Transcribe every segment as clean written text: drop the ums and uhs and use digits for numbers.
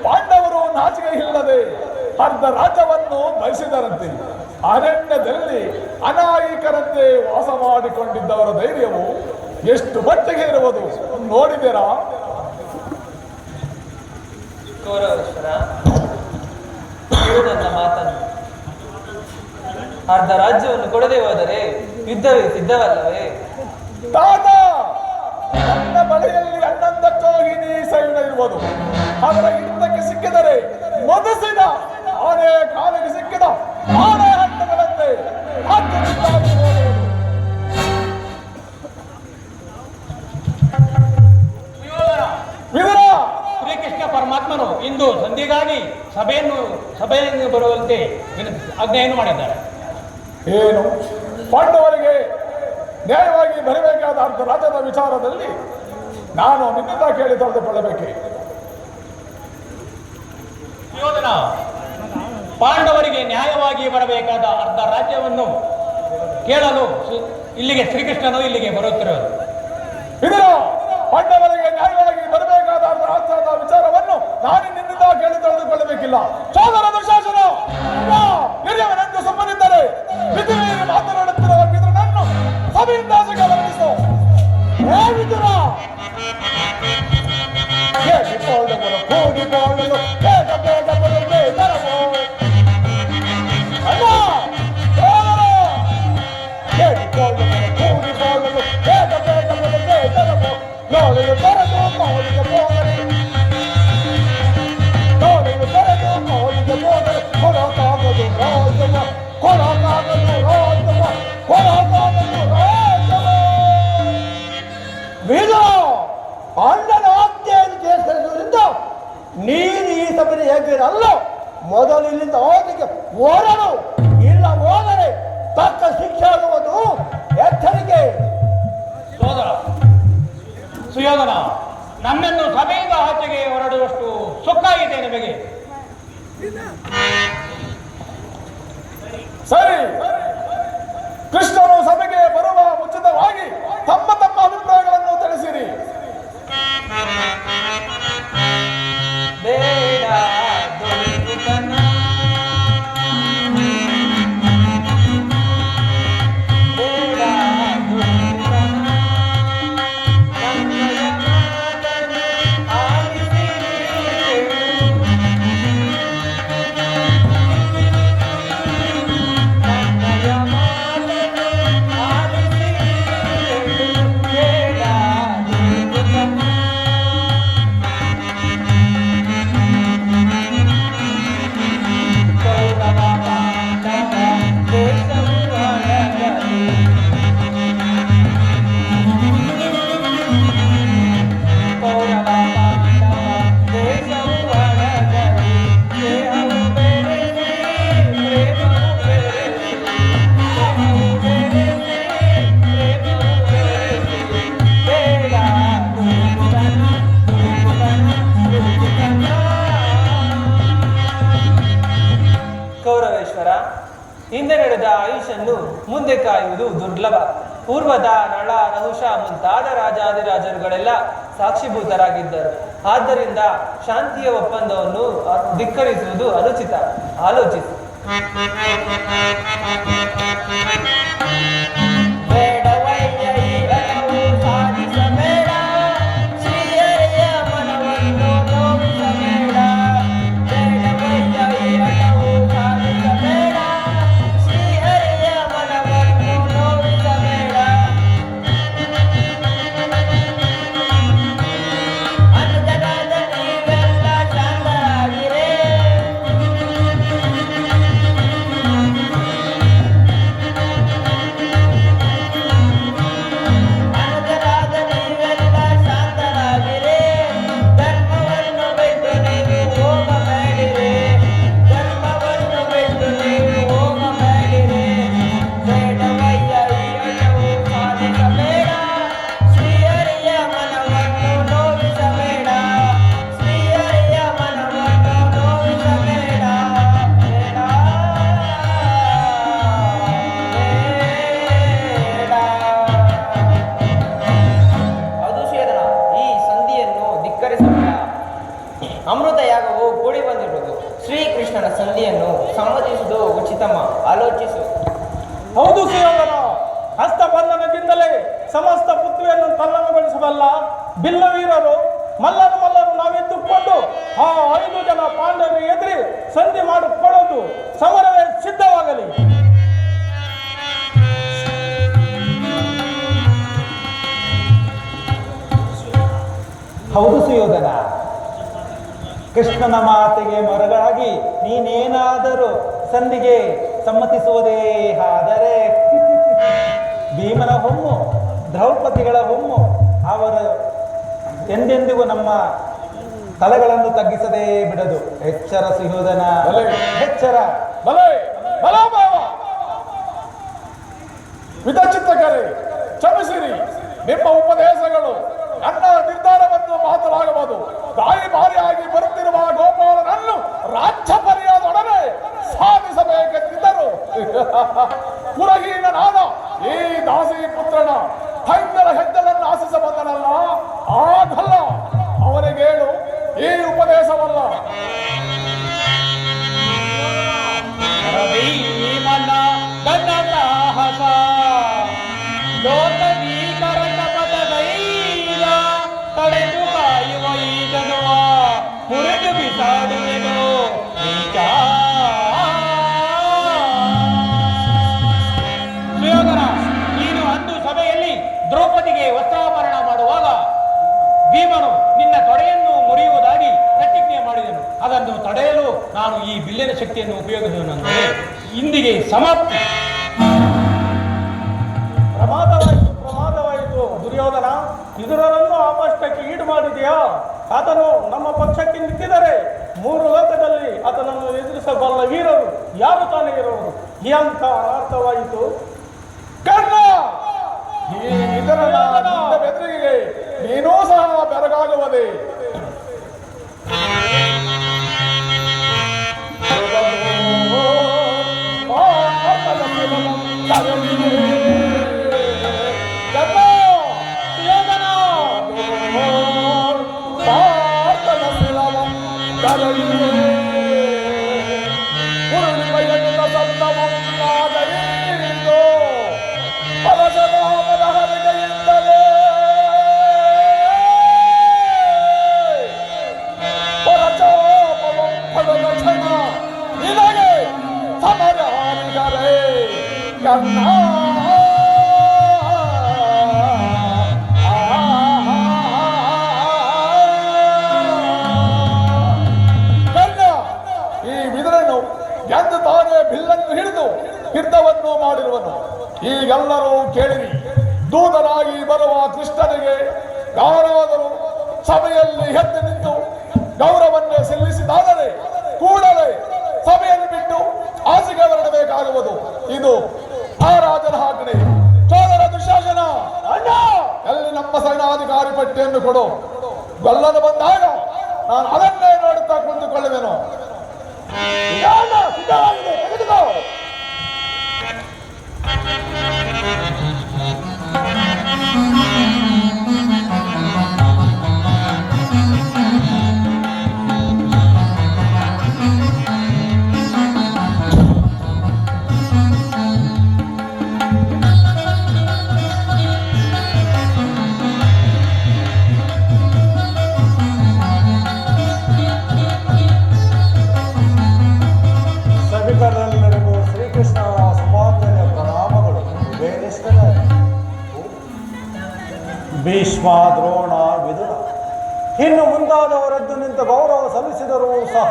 ಪಾಂಡವರು ನಾಚಿಕೆ ಇಲ್ಲದೆ ಅರ್ಧ ರಾಜ್ಯವನ್ನು ಬಯಸಿದರಂತೆ. ಅರಣ್ಯದಲ್ಲಿ ಅನಾಯಿಕರಂತೆ ವಾಸ ಮಾಡಿಕೊಂಡಿದ್ದವರ ಧೈರ್ಯವು ಎಷ್ಟು ಮಟ್ಟಿಗೆ ಇರುವುದು ನೋಡಿದೆರಾ? ನನ್ನ ಮಾತನ್ನು ಅರ್ಧ ರಾಜ್ಯವನ್ನು ಕೊಡದೆ ಹೋದರೆ ಯುದ್ಧವೇ ಸಿದ್ಧವಲ್ಲವೇ? ನನ್ನ ಬಳಿಯಲ್ಲಿ ಅಣ್ಣಂದಕ್ಕೋಗಿನಿ ಸೈನ್ಯ ಇರುವುದು. ಅದರ ಹಿಡಿತಕ್ಕೆ ಸಿಕ್ಕಿದರೆ ಮೊದಸಿದ ಆನೆ ಕಾಲಿಗೆ ಸಿಕ್ಕಿದ ಆನೆ ಹಣ್ಣುಗಳಂತೆ ಶ್ರೀಕೃಷ್ಣ ಪರಮಾತ್ಮನು ಇಂದು ಸಂಧಿಗಾಗಿ ಸಭೆಯನ್ನು ಬರುವಂತೆ ಆಜ್ಞೆಯನ್ನು ಮಾಡಿದ್ದಾರೆ. ಏನು ಪಾಂಡವರಿಗೆ ನ್ಯಾಯವಾಗಿ ಬರಬೇಕಾದ ಅರ್ಧ ರಾಜ್ಯದ ವಿಚಾರದಲ್ಲಿ ನಾನು ನಿನ್ನಿಂದ ಕೇಳಿ ತಿಳಿದುಕೊಳ್ಳಬೇಕೆ? ಯೋಧನ ಪಾಂಡವರಿಗೆ ನ್ಯಾಯವಾಗಿ ಬರಬೇಕಾದ ಅರ್ಧ ರಾಜ್ಯವನ್ನು ಕೇಳಲು ಇಲ್ಲಿಗೆ ಶ್ರೀಕೃಷ್ಣನು ಇಲ್ಲಿಗೆ ಬರುತ್ತಿರುವುದು. ಇದರ ಪಾಂಡವರಿಗೆ ನ್ಯಾಯವಾಗಿ ಬರಬೇಕಾದ ಅರ್ಧ ರಾಜ್ಯದ ವಿಚಾರವನ್ನು ನಾನು ನಿನ್ನಿಂದ ಕೇಳಿ ತಿಳಿದುಕೊಳ್ಳಬೇಕಿಲ್ಲ. ಸೋದರ ದುಶಾಸನ ಹಿರಿಯವನೆಂದು ಸುಮ್ಮನಿದ್ದರೆ ವಿಧಿಮೀರಿ ಮಾತನಾಡುತ್ತಿರುವ ಮಿತ್ರನನ್ನು ಸಭೆಯಿಂದ ವರ್ಣಿಸು. ಕೂಡಿಕೊಳ್ಳಲು ಬೇಗ ಬೇಗ ಬರಬೇಕರವು ಅಲ್ಲ ಕೂಡಿಕೊಳ್ಳಲು ಬೇಗ ಬೇಗ ಬರಬೇಕರವು. ನೋಡಲು ಬರದು ಮೌಲಿಗೆ ಹೋಗಲಿ, ನೋಡಲು ಬರದು ಮೌಲಿಗೆ ಹೋಗಲಿ. ಕೊಡಕಾಗದು ರಾಜವ, ಕೊಡಕಾಗದು ರಾಜವ, ಕೊಡಕಾಗದು ರಾಜವ. ವೀರ ಅಣ್ಣನ ಆಜ್ಞೆಯನ್ನು ಕೇಳಿಸುವುದರಿಂದ ನೀನು ಈ ಸಭೆಯ ಹೇಗಿರಲ್ಲ. ಮೊದಲು ಇಲ್ಲಿಂದ ಹೋಗಿಗೆ ಓಡಲು, ಇಲ್ಲ ಹೋದರೆ ತಕ್ಕ ಶಿಕ್ಷೆ ಆಗುವುದು. ಎಚ್ಚರಿಕೆ. ಸುಯೋಧನ, ನಮ್ಮನ್ನು ಸಭೆಯಿಂದ ಆಚೆಗೆ ಹೊರಡುವಷ್ಟು ಸೊಕ್ಕಾಗಿದೆ ನಿಮಗೆ. ಸರಿ, ಕೃಷ್ಣನು ಸಭೆಗೆ ಬರುವ ಮುಂಚಿತವಾಗಿ ತಮ್ಮ ತಮ್ಮ ಅಭಿಪ್ರಾಯಗಳನ್ನು ತಿಳಿಸಿರಿ. ಬೇಡ ಹಿಂದೆ ನಡೆದ ಆಯುಷನ್ನು ಮುಂದೆ ಕಾಯುವುದು ದುರ್ಲಭ. ಪೂರ್ವದ ನಳ, ನಹುಷ ಮುಂತಾದ ರಾಜಾದಿರಾಜರುಗಳೆಲ್ಲ ಸಾಕ್ಷಿಭೂತರಾಗಿದ್ದರು. ಆದ್ದರಿಂದ ಶಾಂತಿಯ ಒಪ್ಪಂದವನ್ನು ಧಿಕ್ಕರಿಸುವುದು ಅನುಚಿತ. ಆಲೋಚಿಸಿ. ಬೇಡವಯ್ಯ ಈ ಹಣವು ಸಾಧಿಸಬೇಡ, ಶ್ರೀಹರಿಯ ಮನವನ್ನು ನೋವಿಸಬೇಡ. ಬೇಡವಯ್ಯ ಈ ಹಣವು ಸಾಧಿಸಬೇಡ, ಶ್ರೀಹರಿಯ ಮನವನ್ನು ನೋವಿಸಬೇಡ. ಅನುಜರಾದ ನೀವೆಲ್ಲ ಶಾಂತರಾಗಿರೇ, ಅನುಜರಾದ ನೀವೆಲ್ಲ ಶಾಂತರಾಗಿರೇ. ಧರ್ಮವನ್ನು ಬಿಟ್ಟು ನೀವು ಹೋಗಬೇಡಿರಿ, ಧರ್ಮವನ್ನು ಬಿಟ್ಟು ನೀವು ಹೋಗಬೇಡಿರಿ. ಬೇಡವಯ್ಯ ಈ ಹಣವು ಸಾಧಿಸಬೇಡ, ಶ್ರೀಹರಿಯ ಮನವನ್ನು ನೋವಿಸಬೇಡ, ಶ್ರೀಹರಿಯ ಮನವನ್ನು ನೋವಿಸಬೇಡ. ಬೇಡ, ಅದು ಶ್ವೇತನ, ಈ ಸಂಧಿಯನ್ನು ಧಿಕ್ಕರಿಸಬೇಡ. ಅಮೃತ ಯಾಗವು ಕೂಡಿ ಬಂದಿರುವುದು. ಶ್ರೀಕೃಷ್ಣನ ಸಂಧಿಯನ್ನು ಸಮ್ಮತಿಸುವುದು ಉಚಿತಮ್ಮ, ಆಲೋಚಿಸು. ಹೌದು ಸುಯೋಧನ, ಹಸ್ತಬಂಧನದಿಂದಲೇ ಸಮಸ್ತ ಪೃಥ್ವಿಯನ್ನು ತಲ್ಲಣಗೊಳಿಸಬಲ್ಲ ಬಿಲ್ಲವೀರರು ಮಲ್ಲರು ನಾವೆದ್ದುಕೊಂಡು ಆ 5 ಜನ ಪಾಂಡವರು ಎದುರಿ ಸಂಧಿ ಮಾಡಿಕೊಳ್ಳೋದು ಸಮರವೇ ಸಿದ್ಧವಾಗಲಿ. ಹೌದು ಸುಯೋಧನ, ಕೃಷ್ಣನ ಮಾತಿಗೆ ಮರಗಳಾಗಿ ನೀನೇನಾದರೂ ಸಂಧಿಗೆ ಸಮ್ಮತಿಸುವುದೇ ಆದರೆ ಭೀಮನ ಹೊಮ್ಮು, ದ್ರೌಪದಿಗಳ ಹೊಮ್ಮು ಅವರು ಎಂದೆಂದಿಗೂ ನಮ್ಮ ತಲೆಗಳನ್ನು ತಗ್ಗಿಸದೇ ಬಿಡದು. ಎಚ್ಚರ ಸುಯೋಧನ, ಎಚ್ಚರ. ವಿಧಚಿತ್ತಕರೇ, ಕ್ಷಮಿಸಿರಿ. ನಿಮ್ಮ ಉಪದೇಶಗಳು ನನ್ನ ನಿರ್ಧಾರವನ್ನು ಮಾತನಾಗಬಹುದು. ದಾರಿ ಬಾರಿಯಾಗಿ ಬರುತ್ತಿರುವ ಗೋಪಾಲನನ್ನು ರಾಜ್ಯ ಪರ್ಯಾದೊಡನೆ ಸಾಧಿಸಬೇಕೆಂದಿದ್ದರು. ಕುಲಹೀನನಾದ ಈ ದಾಸಿ ಪುತ್ರನ ಹೈಂದರ ಹೆಜ್ಜೆಯನ್ನು ಆಶಿಸ ಬಂದನಲ್ಲ, ಆಗಲ್ಲ. ಅವನಿಗೇಳು ಈ ಉಪದೇಶವಲ್ಲ. ಭೀಮನ ಗದ ಸಾಹಸ ಲೋಕವೀಕರಣ ಪದಗೈಲ ತಡೆದು ಕಾಯುವ ಈ ಜನುವ ಮುರಿದು ಬಿಸಾಡುವೆನು ನೀಚ. ಸುಯೋಧನ, ನೀನು ಅಂದು ಸಭೆಯಲ್ಲಿ ದ್ರೌಪದಿಗೆ ವಸ್ತ್ರಾಭರಣ ಮಾಡುವಾಗ ಭೀಮನು ನಿನ್ನ ತೊಡೆಯನ್ನು ಮುರಿಯುವುದಾಗಿ ಪ್ರತಿಜ್ಞೆ ಮಾಡಿದನು. ಅದನ್ನು ತಡೆಯಲು ನಾನು ಈ ಬಿಲ್ಲಿನ ಶಕ್ತಿಯನ್ನು ಉಪಯೋಗಿಸುವನೆಂದರೆ ಇಂದಿಗೆ ಸಮಾಪ್ತಿ. ಪ್ರಮಾದವಾಯಿತು ದುರ್ಯೋಧನ. ವಿದುರರನ್ನು ಅಪಷ್ಟಕ್ಕೆ ಈಡು ಮಾಡಿದೆಯಾ? ಆತನು ನಮ್ಮ ಪಕ್ಷಕ್ಕೆ ನಿಂತಿದರೆ 3 ಲೋಕದಲ್ಲಿ ಆತನನ್ನು ಎದುರಿಸಬಲ್ಲ ವೀರರು ಯಾರು ತಾನೇ ಇರುವರು? ಈ ಅಂತ ಅರ್ಥವಾಯಿತು. ಕರ್ಣ, ಈ ಇದರನ ಬೆದರಿಕೆಗೆ ನೀನೂ ಸಹ ಬೆರಗಾಗುವುದೇ? ಎಂದು ತಾನೇ ಬಿಲ್ಲನ್ನು ಹಿಡಿದು ಯುದ್ಧವನ್ನು ಮಾಡಿರುವನು. ಈಗೆಲ್ಲರೂ ಕೇಳಿರಿ, ದೂತನಾಗಿ ಬರುವ ಕೃಷ್ಣನಿಗೆ ಯಾರಾದರೂ ಸಭೆಯಲ್ಲಿ ಎದ್ದು ನಿಂತು ಗೌರವನ್ನೇ ಸಲ್ಲಿಸಿದಾದರೆ ಕೂಡಲೇ ಸಭೆಯನ್ನು ಬಿಟ್ಟು ಆಚೆಗೆ ಹೊರಡಬೇಕಾಗುವುದು. ಇದು ಮಹಾರಾಜನ ಆಜ್ಞೆ. ಸೋದರ ದುಶ್ಯಾಸನ, ಅಣ್ಣ, ಎಲ್ಲಿ ನಮ್ಮ ಸೇನಾಧಿಕಾರಿ ಪಟ್ಟಿಯನ್ನು ಕೊಡು. ಗೊಲ್ಲನು ಬಂದಾಗ ನಾನು ಅದನ್ನೇ ನೋಡುತ್ತಾ ಕುಳಿತುಕೊಳ್ಳುವೆನು. ಸಿದ್ಧವಾಗಿದೆ, ತೆಗೆದುಕೋ. ಭೀಷ್ಮ ದ್ರೋಣ ವಿದುರ ಇನ್ನು ಮುಂತಾದವರೆದ್ದು ನಿಂತ ಗೌರವ ಸಲ್ಲಿಸಿದರೂ ಸಹ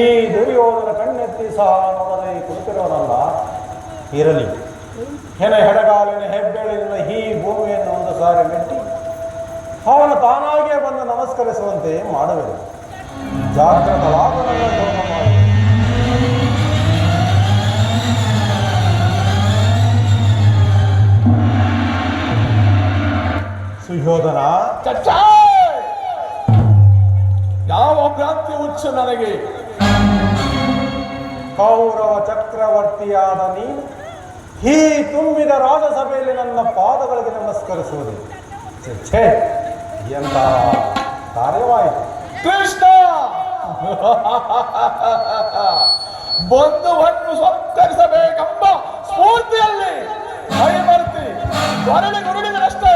ಈ ದುರ್ಯೋಧನ ಕಣ್ಣೆತ್ತಿ ಸಹ ನೋಡದೆ ಕುಳಿತಿರೋನಲ್ಲ. ಇರಲಿ, ಹೆಡಗಾಲಿನ ಹೆಬ್ಬೆಳಿನ ಈ ಭೂಮಿಯನ್ನು ಒಂದು ಸಾರಿ ಮೆಟ್ಟಿ ಅವನು ತಾನಾಗಿಯೇ ಬಂದು ನಮಸ್ಕರಿಸುವಂತೆ ಮಾಡುವೆನು. ಜಾಗ್ರತ ಲಾಭವನ್ನು ಮಾಡಿ ಸುಯೋಧನ, ಯಾವ ಭ್ರಾಂತಿ ಹುಚ್ಚು ನನಗೆ? ಕೌರವ ಚಕ್ರವರ್ತಿಯಾದ ನೀನು ಈ ತುಂಬಿದ ರಾಜಸಭೆಯಲ್ಲಿ ನನ್ನ ಪಾದಗಳಿಗೆ ನಮಸ್ಕರಿಸುವುದು ಛೇ, ಎಂತ ಕಾರ್ಯವಾಯಿತು. ಕೃಷ್ಣ ಬಂಧುವನ್ನು ಸತ್ಕರಿಸಬೇಕೆಂಬ ಸ್ಫೂರ್ತಿಯಲ್ಲಿ ಮೈ ಮರೆತಿ ಹೊರಳಿ ನುರುಳಿದರಷ್ಟೇ.